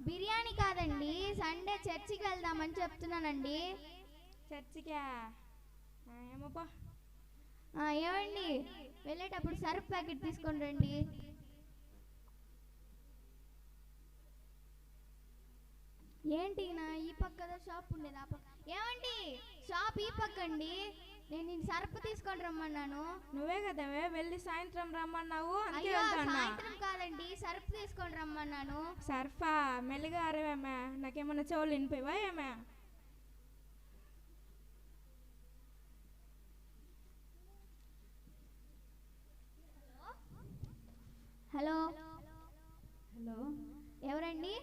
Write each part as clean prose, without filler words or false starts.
బిర్యానీ కాదండి, సండే చర్చికి వెళ్దామని చెప్తున్నానండి. చర్చికా? ఏమోపా. ఏమండి, వెళ్ళేటప్పుడు సర్ఫ్ ప్యాకెట్ తీసుకొని రండి. ఏంటి నా ఈ పక్క షాప్ ఉండేది ఆ పక్క. ఏమండి, షాప్ ఈ పక్క అండి. నేను సర్ఫ్ తీసుకొని రమ్మన్నాను. నువ్వే కదా వెళ్ళి సాయంత్రం రమ్మన్నావు. అయ్యో సాయంత్రం కాదండి, సర్ఫ్ తీసుకొని రమ్మన్నాను. సర్ఫా? మెల్లిగా అరవేమే, నాకేమన్నా చెవులు వినిపోయావా ఏమే? హలో హలో, ఎవరండి?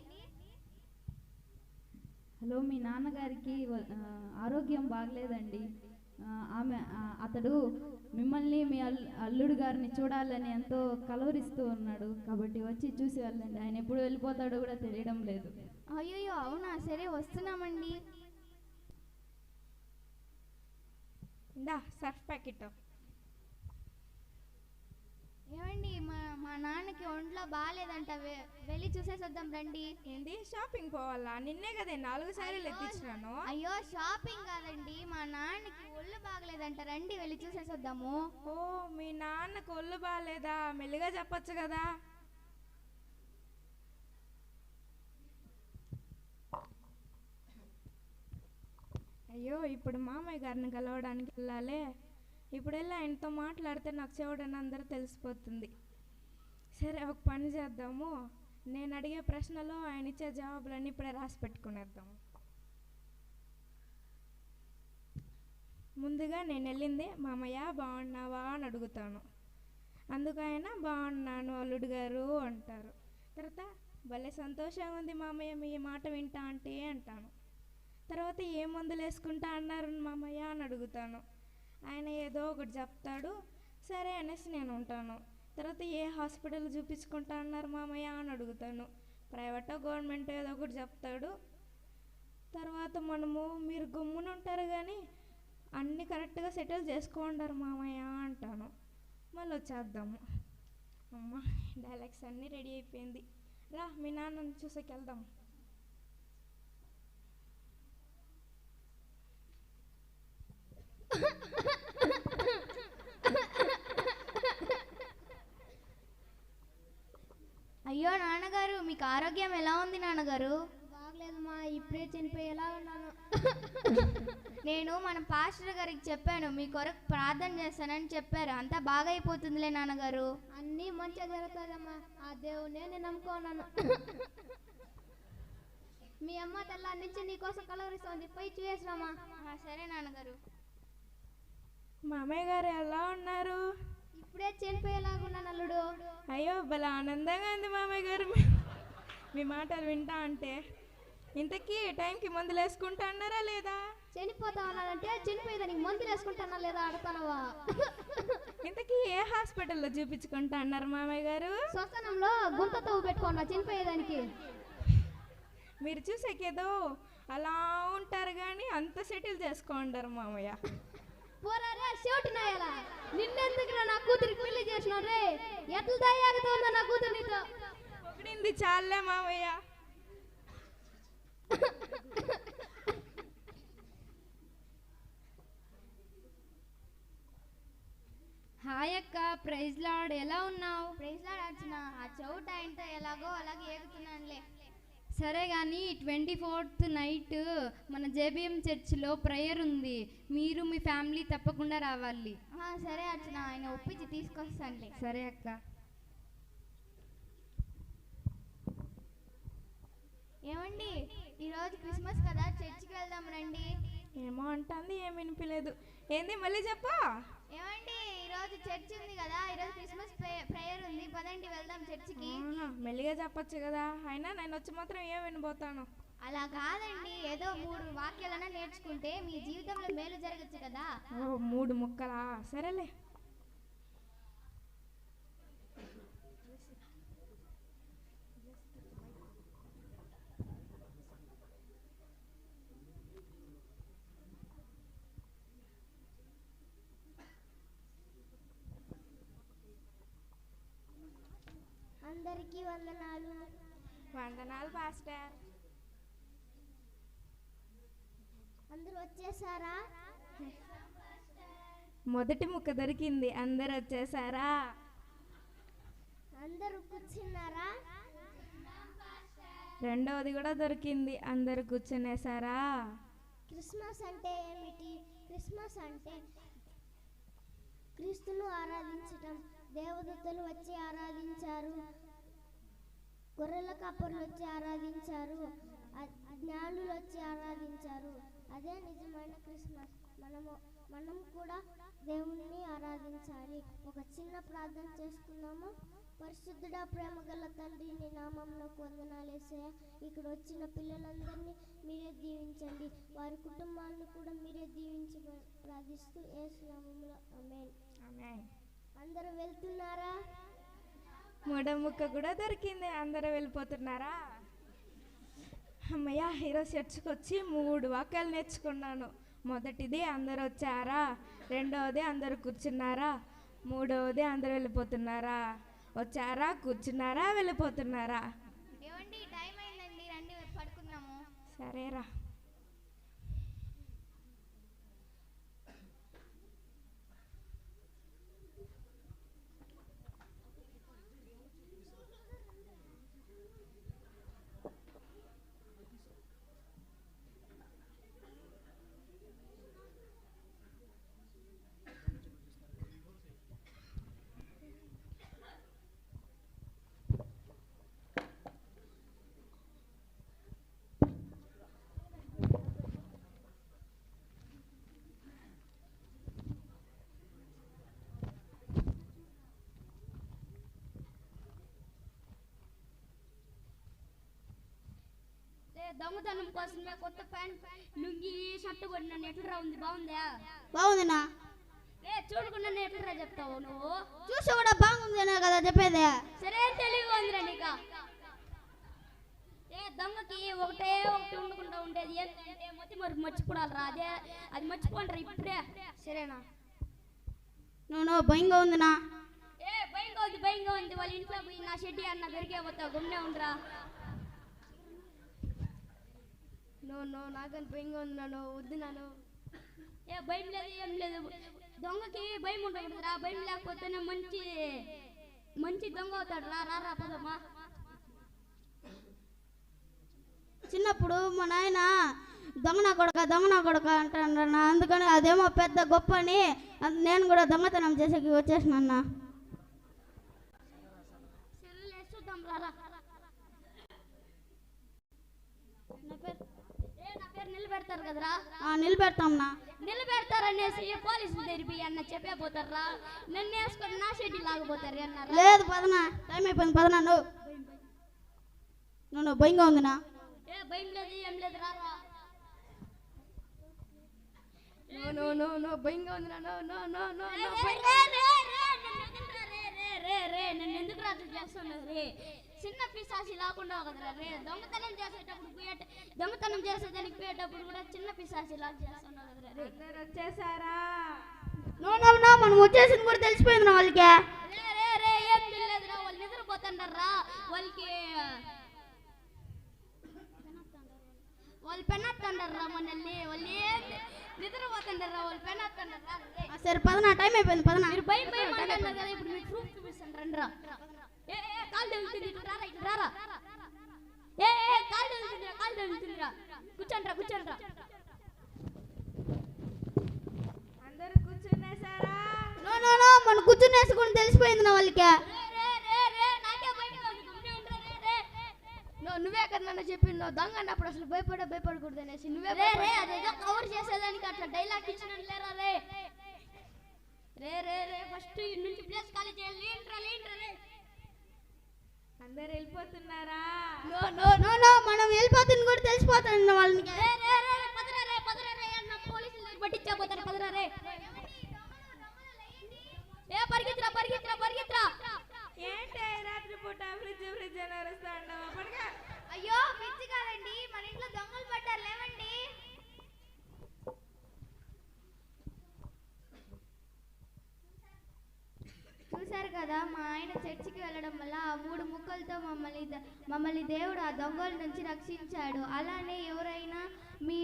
హలో, మీ నాన్నగారికి ఆరోగ్యం బాగలేదండి. అతడు మిమ్మల్ని మీ అల్లుడు గారిని చూడాలని ఎంతో కలవరిస్తూ ఉన్నాడు. కాబట్టి వచ్చి చూసి వెళ్ళండి. ఆయన ఎప్పుడు వెళ్ళిపోతాడో కూడా తెలియడం లేదు. అయ్యో అవునా, సరే వస్తున్నామండి. ఇందా సర్ఫ్ ప్యాకెట్. ఏమండి, మా నాన్నకి ఒంట్లో బాగాలేదంట, వెళ్ళి చూసేసి వద్దాం రండి. ఏంది షాపింగ్ పోవాలా? నిన్నే కదా 4 సారీలు ఎత్తించినాను. అయ్యో షాపింగ్ కాదండి, మా నాన్నకి ఒళ్ళు బాగలేదంట, రండి వెళ్ళి చూసేసి వద్దాము. ఓ, మీ నాన్నకు ఒళ్ళు బాగాలేదా? మెల్లిగా చెప్పొచ్చు కదా. అయ్యో, ఇప్పుడు మామయ్య గారిని కలవడానికి వెళ్ళాలి. ఇప్పుడు వెళ్ళి ఆయనతో మాట్లాడితే నాకు చెవుడని అందరూ తెలిసిపోతుంది. సరే, ఒక పని చేద్దాము. నేను అడిగే ప్రశ్నలు ఆయన ఇచ్చే జవాబులన్నీ ఇప్పుడే రాసి పెట్టుకునేద్దాము. ముందుగా నేను వెళ్ళింది, మామయ్య బాగున్నావా అని అడుగుతాను. అందుకు ఆయన బాగున్నాను అల్లుడు గారు అంటారు. తర్వాత భలే సంతోషంగా ఉంది మామయ్య మీ మాట వింటా అంటే అంటాను. తర్వాత ఏ మందులు వేసుకుంటా అన్నారు మామయ్య అని అడుగుతాను. ఆయన ఏదో ఒకటి చెప్తాడు. సరే అనేసి నేను ఉంటాను. తర్వాత ఏ హాస్పిటల్ చూపించుకుంటా అన్నారు మామయ్య అని అడుగుతాను. ప్రైవేటో గవర్నమెంట్ ఏదో ఒకటి చెప్తాడు. తర్వాత మీరు గమ్మున ఉంటారు కానీ అన్నీ కరెక్ట్గా సెటిల్ చేసుకుంటారు మామయ్య అంటాను. మళ్ళీ వచ్చేద్దాము. అమ్మ, డైలాగ్స్ అన్నీ రెడీ అయిపోయింది. రా, మీ నాన్నని చూసేకెళ్దాం. అయ్యో నాన్నగారు, మీకు ఆరోగ్యం ఎలా ఉంది నాన్నగారు? బాగలేదమ్మా, ఇప్పుడే చనిపోయేలా ఉన్నాను. నేను మన పాస్టర్ గారికి చెప్పాను, మీ కొరకు ప్రార్థన చేస్తానని చెప్పారు. అంతా బాగా అయిపోతుందిలే నాన్నగారు. అన్నీ మంచిగా జరుగుతుందమ్మా, ఆ దేవునే నేను నమ్ముకున్నాను. మీ అమ్మ తెల్ల నుంచి నీకోసం కలవరిస్తోంది, పోయి చూసేసినామా. సరే నాన్నగారు. మామయ్య గారు ఎలా ఉన్నారు? ఇప్పుడే చనిపోయేలాగున్నాను అల్లుడు. అయ్యో, భలే ఆనందంగా ఉంది మామయ్య గారు మీ మాటలు వింటా అంటే. ఇంతకీ టైంకి మందులు వేసుకుంటా అన్నారా లేదా? చనిపోతా ఉన్నానంటే చనిపోయేదానికి మందులు వేసుకుంటానా లేదా అడతానవా? ఇంతకీ ఏ హాస్పిటల్లో చూపించుకుంటా అన్నారు మామయ్య గారు? శ్మశానంలో గుంత తవ్వు పెట్టుకున్నా చనిపోయేదానికి. మీరు చూసేకేదో అలా ఉంటారు కానీ అంత సెటిల్ చేసుకోండారు మామయ్య. పోరారే షోటినాయలా, నిన్నెందుకు నా కూతురికి పెళ్లి చేసినావు రే? ఎట్లా దయాగుతుందో నా కూతురు నీతో. పొగిడింది చాలే మామయ్య. హాయ్ అక్క, ప్రైజ్ లార్డ్, ఎలా ఉన్నావు? ప్రైజ్ లార్డ్ అర్చన, ఆ చౌట ఆయనతో ఎలాగో అలాగే ఏగుతున్నానులే. సరే కానీ 24th నైట్ మన జేబీఎం చర్చిలో ప్రేయర్ ఉంది. మీరు మీ ఫ్యామిలీ తప్పకుండా రావాలి. సరే అర్చన, ఆయన ఒప్పించి తీసుకొస్తానులే. సరే అక్క. ఏమండి, ఈరోజు క్రిస్మస్ కదా, చర్చికి వెళ్దాం రండి. ఏమో అంటుంది, ఏమి వినిపించలేదు. ఏంది మళ్ళీ చెప్పా? ఏమండి, ఈరోజు చర్చి ఉంది కదా, ఈరోజు క్రిస్మస్ ప్రేయర్ ఉంది, పదండి వెళ్దాం చర్చికి. మెల్లిగా చెప్పచ్చు కదా, అయినా నేను వచ్చి మాత్రం ఏం వినబోతాను. అలా కాదండి, ఏదో 3 వాక్యాలన్నా నేర్చుకుంటే మీ జీవితంలో మేలు జరగచ్చు కదా. 3 ముక్కలా? సరేలే. అందరికీ వందనాలు. వందనాలు పాస్టర్. అందరూ వచ్చేసారా? మొదటి ముక్క దొరికింది. అందరు వచ్చేసారా? అందరూ కూర్చున్నారా? రెండవది కూడా దొరికింది. అందరు కూర్చునేసారా? క్రిస్మస్ అంటే ఏమిటి? క్రిస్మస్ అంటే క్రీస్తును ఆరాధించటం. దేవదూతలు వచ్చి ఆరాధించారు, గొర్రెల కాపరులు వచ్చి ఆరాధించారు, జ్ఞానులు వచ్చి ఆరాధించారు. అదే నిజమైన క్రిస్మస్. మనం కూడా దేవుణ్ణి ఆరాధించాలి. ఒక చిన్న ప్రార్థన చేసుకున్నాము. పరిశుద్ధుడా, ప్రేమ గల తండ్రి, నీ నామమున వందనాలేసయ్యా. ఇక్కడ వచ్చిన పిల్లలందరినీ మీరే దీవించండి, వారి కుటుంబాలను కూడా మీరే దీవించి ప్రార్థిస్తూ యేసు నామములో ఆమేన్. ఆమేన్. అందరూ వెళ్తున్నారా? మూడో ముక్క కూడా దొరికింది. అందరూ వెళ్ళిపోతున్నారా? అమ్మయ్య, ఈరోజు చర్చికి వచ్చి 3 వాక్యాలు నేర్చుకున్నాను. మొదటిది అందరు వచ్చారా, రెండవది అందరు కూర్చున్నారా, మూడవది అందరు వెళ్ళిపోతున్నారా. వచ్చారా, కూర్చున్నారా, వెళ్ళిపోతున్నారా? ఏమండి, టైం అయిందండి, రండి పడుకుందాము. సరేరా. దొంగతనం కోసమే కొత్త ప్యాంట్, లుంగి, షర్ట్ కొన్నాను. ఎట్లరా ఉంది? బాగుందా? బాగుందినా? చూడకుండా ఎట్లరా చెప్తావు నువ్వు? చూసి కూడా బాగుందినా కదా చెప్పేదే. సరే, తెలివిగా ఉందిరా నీకు. దొంగకి ఒకటి ఉండకుండా ఉండేది ఏంటంటే మరి మర్చిపోడాలరా. అది మర్చిపోండిరా ఇప్పుడే. సరేనా? నువ్వు భయంగా ఉందినా? భయంగా ఉంది. వాళ్ళ ఇంట్లో పోయి నా షెడ్డి అన్న దొరికే పోతావు. గుమ్నే ఉండరా. నాకని భయంగా ఉంది. వద్దు. భయం లేదు, ఏం లేదు. దొంగకి భయం ఉండకూడదురా. భయం లేకపోతేనే మంచి దొంగ అవుతాడు. రా పదమ్మా. చిన్నప్పుడు మా నాయన దొంగన కొడక అంటాడన్నా. అందుకని అదేమో పెద్ద గొప్ప అని నేను కూడా దొంగతనం చేసేకి వచ్చేసిన అన్న. చూద్దాం రా. నా పేరు నిలబెడతారు కదరా? నిలబెడతాంనా? నిలబెడతారనేసి పోలీసులు తెరిపి అన్న చెప్పే పోతారా. నన్ను వేసుకొని నా షెడ్డి లాగపోతారు అన్నారు. లేదు పదనా, టైం అయిపోయింది పదనా. నువ్వు భయంగా ఉందినా? భయం లేదు, ఏం లేదు. రారా. భయంగా ఉంది. నన్ను ఎందుకు రాత్రి చేస్తున్నది రే? చిన్న పిశాసి లాకుండా కదరా రే. దొంగతనం చేసేదానికి పోయేటప్పుడు కూడా చిన్న పిశాసి లాగా చేస్తున్నావు కదరా రే. అందరు వచ్చేసారా? మనం వచ్చేసింది కూడా తెలిసిపోయింది నా వాళ్ళకి. ఏం తెలియదురా. వాళ్ళు నిద్రపోతుండర్రా. వాళ్ళు పెన్నత్తండర్రా మనల్ని. వాళ్ళు ఏం నిద్రపోతుండర్రా. వాళ్ళు పెన్నత్తండర్రా. సరే పదనా, టైం అయిపోయింది పదనా. మీరు భయం అంటున్నారు కదా. ఇప్పుడు మీకు ప్రూఫ్ చూపిస్తాను రండిరా. కాలు తగులుతుంది. రారా. కాలు తగులుతుందిరా. కూర్చోండిరా. అందరు కూర్చునేసారా? మనం కూర్చునేసుకుని తెలిసిపోయింది నా వాళ్ళకి. నువ్వే కదా నన్ను చెప్పిండు దొంగ అన్నప్పుడు అసలు భయపడకూడదు అనేసి. నువ్వే అదేదో కవర్ చేసేదానికి అట్లా డైలాగ్ ఇచ్చిన లేరా రే. ఫస్ట్ నుంచి ప్లేస్ ఖాళీ చేయాలి. లేంట్రా రే. అందరు వెళ్ళిపోతున్నారా? మనం వెళ్ళిపోతుంది కూడా తెలిసిపోతుంది వాళ్ళకి. పదరా రే అన్న పోలీసులు పట్టించబోతారు. పదరా రే. పరిగెత్తురా. ఏంటి రాత్రి పూట ఫ్రిడ్జ్ అని అరుస్తా ఉండవు? పడగా. అయ్యో, పిచ్చి కాదండి, మన ఇంట్లో దొంగలు పడ్డారు. లేవండి. చూసారు కదా కదా, మా ఆయన చర్చికి వెళ్ళడం వల్ల ఆ 3 ముక్కలతో మమ్మల్ని దేవుడు ఆ దొంగల నుంచి రక్షించాడు. అలానే ఎవరైనా మీ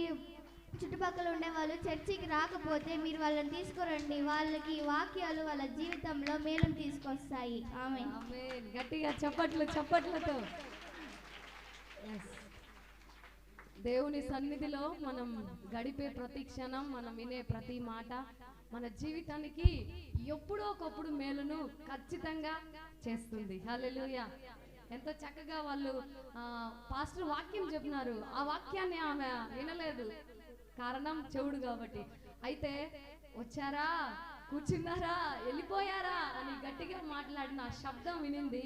చుట్టుపక్కల ఉండే వాళ్ళు చర్చికి రాకపోతే మీరు వాళ్ళని తీసుకురండి. వాళ్ళకి ఈ వాక్యాలు వాళ్ళ జీవితంలో మేలును తీసుకొస్తాయి. ఆమేన్. ఆమేన్. గట్టిగా చప్పట్లతో. Yes. దేవుని సన్నిధిలో మనం గడిపే ప్రతి క్షణం, మనం వినే ప్రతి మాట మన జీవితానికి ఎప్పుడో ఒకప్పుడు మేలును ఖచ్చితంగా చేస్తుంది. హల్లెలూయా. ఎంతో చక్కగా వాళ్ళు పాస్టర్ వాక్యం చెప్పినారు. ఆ వాక్యాన్ని ఆమె వినలేదు, కారణం చెవుడు కాబట్టి. అయితే వచ్చారా, కూర్చున్నారా, వెళ్ళిపోయారా అని గట్టిగా మాట్లాడిన ఆ శబ్దం వినింది.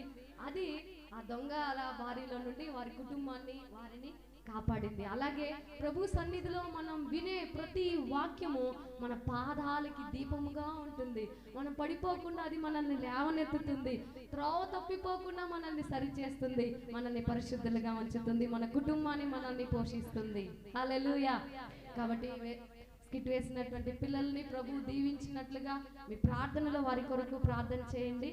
అది ఆ దొంగల బారిలో నుండి వారి కుటుంబాన్ని, వారిని కాపాడింది. అలాగే ప్రభు సన్నిధిలో మనం వినే ప్రతి వాక్యము మన పాదాలకి దీపముగా ఉంటుంది. మనం పడిపోకుండా అది మనల్ని లేవనెత్తుతుంది, త్రోవ తప్పిపోకుండా మనల్ని సరిచేస్తుంది, మనల్ని పరిశుద్ధులుగా ఉంచుతుంది, మన కుటుంబాన్ని మనల్ని పోషిస్తుంది. హల్లెలూయా. కాబట్టి స్కిట్ వేసినటువంటి పిల్లల్ని ప్రభు దీవించినట్లుగా మీ ప్రార్థనలో వారి కొరకు ప్రార్థన చేయండి.